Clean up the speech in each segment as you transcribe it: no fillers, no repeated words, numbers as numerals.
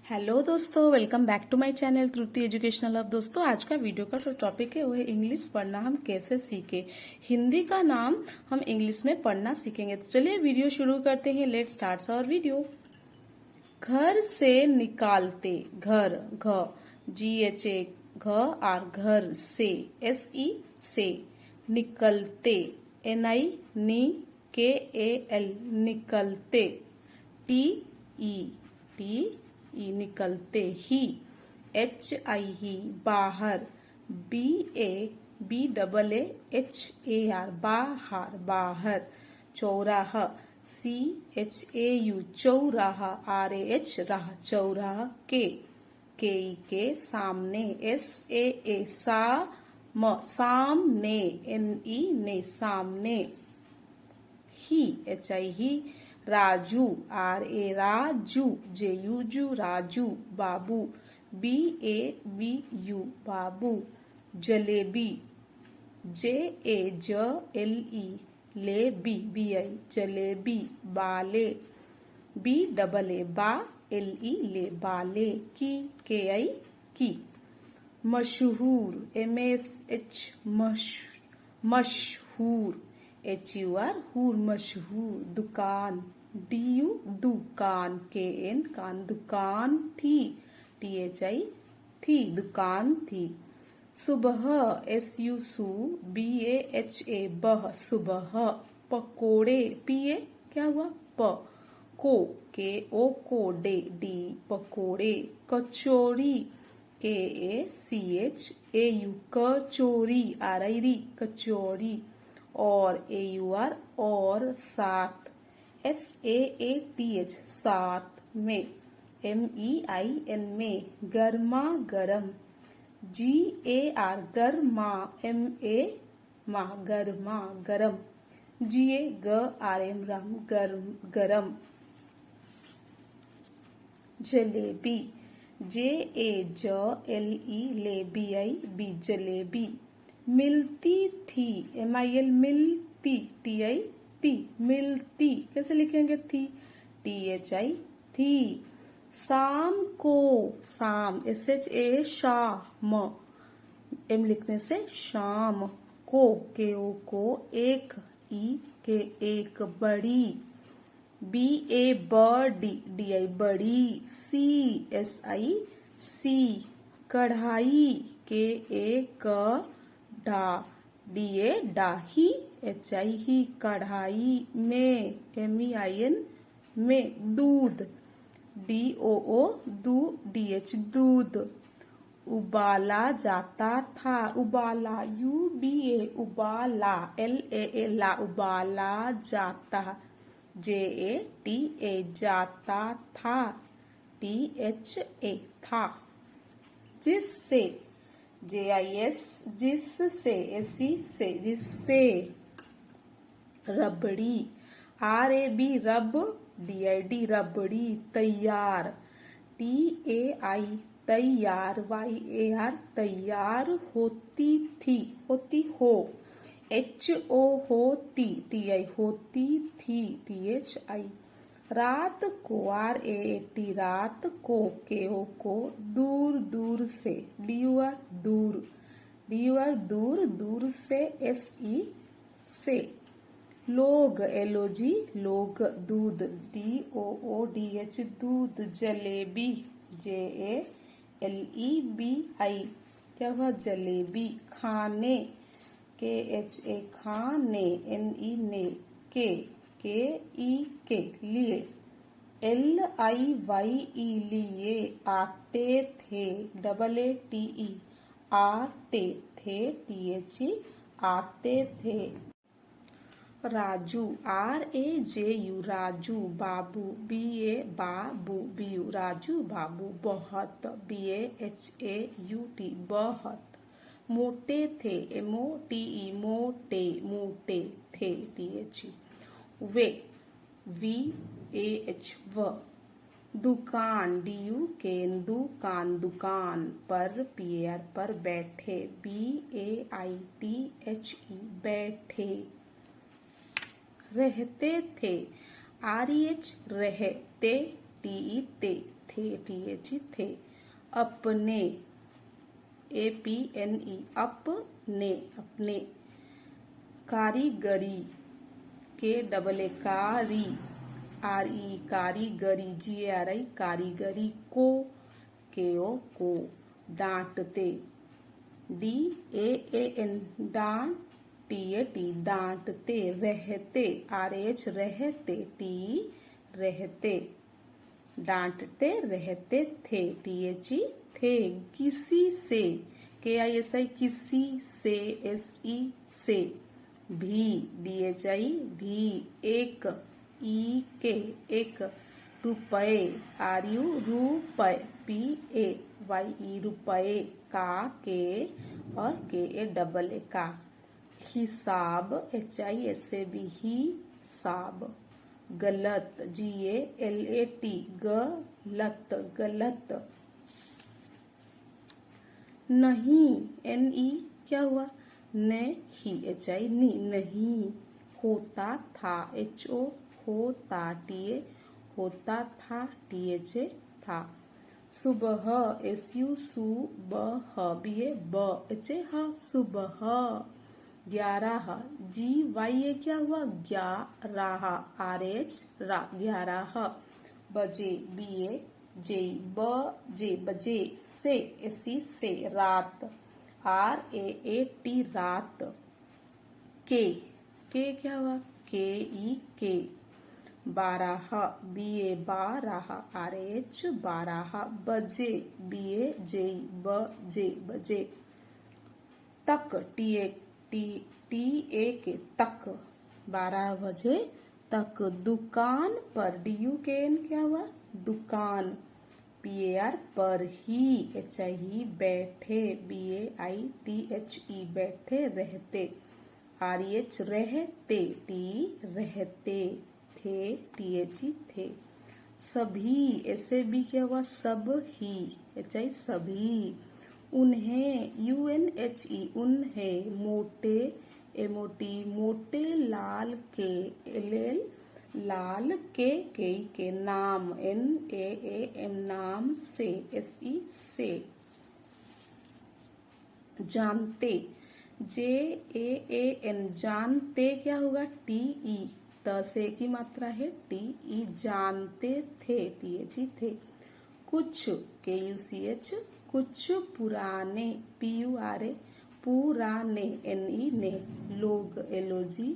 Hello दोस्तों, welcome back to my channel Truti educational hub. दोस्तों, आज का वीडियो का जो टॉपिक है वो है इंग्लिश पढ़ना हम कैसे सीखे। हिंदी का नाम हम इंग्लिश में पढ़ना सीखेंगे। तो चलिए वीडियो शुरू करते हैं। Let start our video. घर से निकालते, घर घ GHA घ आर घर से SE से, निकलते NI नी KAL निकलते, TE टी निकलते, ही HI ही बाहर, BABAAHAR बाहर बाहर, चौराहा CHAU चौराहा RAH राह चौराहा, के सामने SAA सामने NE ने सामने, ही HI ही राजू RA राजू JU राजू बाबू BABU बाबू, जलेबी JAJLE लेबी BI जलेबी, बाले BAA बा LE ले बाले, की KI की, मशहूर MSH मशहूर HUR हूर मशहूर, दुकान DU दुकान KN कान, दुकान थी THI थी दुकान थी, सुबह SU सु BAHA बह सुबह, पकोड़े PA क्या हुआ प, KO कोडे D पकोड़े, कचौरी KACHAU कचौरी RI कचौरी, और AUR और, साथ SAATH साथ में, MEIN में, गर्मा गरम GAR गर्मा MA मा गर्मा गरम, GARM राम गरम, जलेबी JAJLE ले BI जलेबी, मिलती थी MIL मिलती TI ती मिलती, कैसे लिखेंगे थी THI थी, शाम को शाम SHA शाम M लिखने से शाम, KO को एक E के एक, बड़ी BA बड़ी DI बड़ी, CSI सी कढ़ाई KA डा DA डाही HI ही कढ़ाई, में MEIN में, दूध DOO दू DH दूध, उबाला जाता था उबाला UBA उबाला LAA ला उबाला जाता, JATA जाता था THA था, जिससे JIS जिससे SE से जिससे, रबड़ी RAB रब DID रबड़ी, तैयार TAI तैयार YAR तैयार, होती थी होती हो HO होती TI होती थी THI, रात को RAT रात को KO को, दूर दूर से DUR दूर दूर से SE से, लोग LOG लोग, दूध DOODH दूध, जलेबी JALEBI क्या हुआ जलेबी, खाने KHA खाने NE ने, KE के लिए, LIYE लिए, आते थे AATE आते थे THE आते थे, राजू RAJU राजू, बाबू BA बाबू BU राजू बाबू, बहुत BAHAUT बहुत, मोटे थे MOTE मोटे मोटे थे THE, वे VAH व, दुकान DUKAN दुकान दुकान, पर PAR पर, बैठे BAITHE बैठे, रहते थे REH रहते TE ते थे टी एच ई थे। अपने APNE अपने अपने। कारीगरी KAA कारी RE कारीगरी GARI कारीगरी को KO को। डांटते DAAN डांट TAT डांटते। रहते RH रहते T रहते। डांटते रहते थे THE थे। किसी से KISI किसी से SE से। भी DHI भी एक EK एक। रुपए RU रुपए PAYE रुपए का के और KAAA का। हिसाब HISAB हिसाब। गलत GALAT गलत गलत। नहीं NE क्या हुआ नहीं HI नहीं। होता था HO होता TA होता था THA था। सुबह SU सुबह BA BHA हा सुबह। 11 GYA क्या हुआ 11 RH रा 11 बजे BA जे बजे बजे से SE से। रात RAAT रात। के क्या हुआ KE 12 BA 12 RH 12 बजे BA जे बजे बजे। तक TA के तक 12 बजे तक। दुकान पर DUKN क्या हुआ दुकान। PAR पर ही HI बैठे BAITHE बैठे रहते। RH रहते T रहते थे THE थे। सभी SAB क्या हुआ सब ही HI सभी। उन्हें UNHE उन्हें। मोटे MOT मोटे लाल के LL लाल के नाम NAAM नाम से SE से। जानते JAAN जानते क्या होगा TE त से की मात्रा है TE जानते थे THE थे। कुछ KUCH कुछ पुराने PURA पुराने NE ने। लोग LOG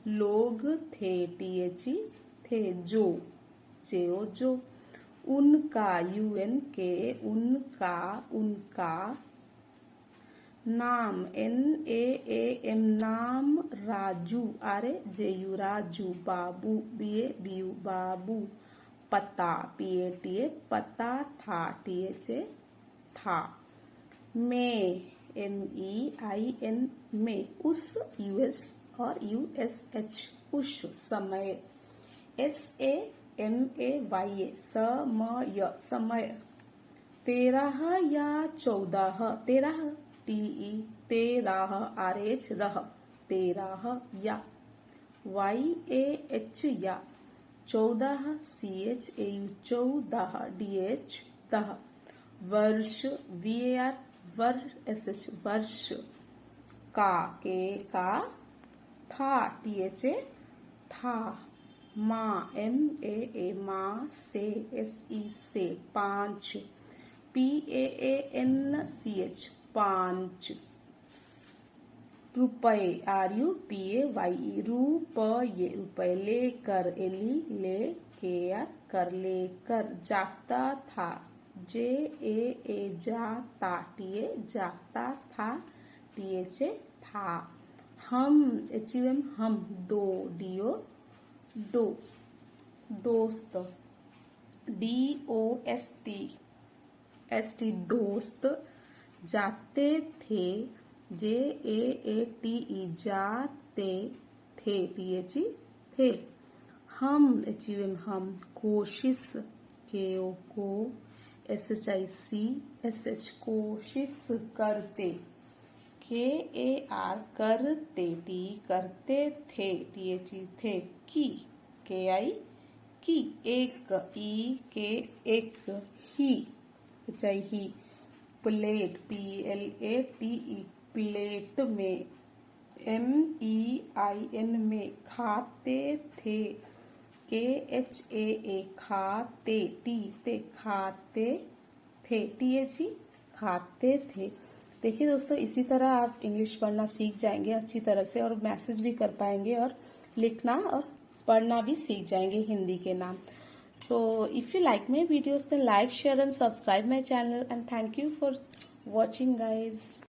लोग थे THE थे। जो JO जो। उनका UNK उनका उनका। नाम NAAM नाम राजू RAJU राजू। बाबू BU बाबू। पता PATA पता था THA था। में MEIN में उस US और USH उस समय। SAMAYA समय समय। 13 या 14 13 TE 13 RH रह 13 या। YAH या 14 CHAU 14 DH दह। वर्ष VAR SH वर्ष। का के का था THA था। माँ MAA माँ से SE से। 5 PAANCH 5। रुपए RUPAYE रुपये रुपये। लेकर LE ले KR कर लेकर। जाता था JAA जाता TA जाता था THA था। हम HUM हम। दो DO दो। दोस्त DOST दोस्त। जाते थे JAATE जाते थे THE थे। हम HUM हम। कोशिश KO को। SHIC कोशिश करते। KAR करते T करते थे THE थे। की KI की, एक, ई के एक, ही, ऊंचाई ही, प्लेट, PLATE, प्लेट में, MEIN में, खाते थे, KHAA, खाते, टी खाते थे, THE, खाते थे। देखिए दोस्तों, इसी तरह आप इंग्लिश पढ़ना सीख जाएंगे अच्छी तरह से और मैसेज भी कर पाएंगे और लिखना और पढ़ना भी सीख जाएंगे हिंदी के नाम। So if you like my videos, then like, share and subscribe my channel, and thank you for watching, guys.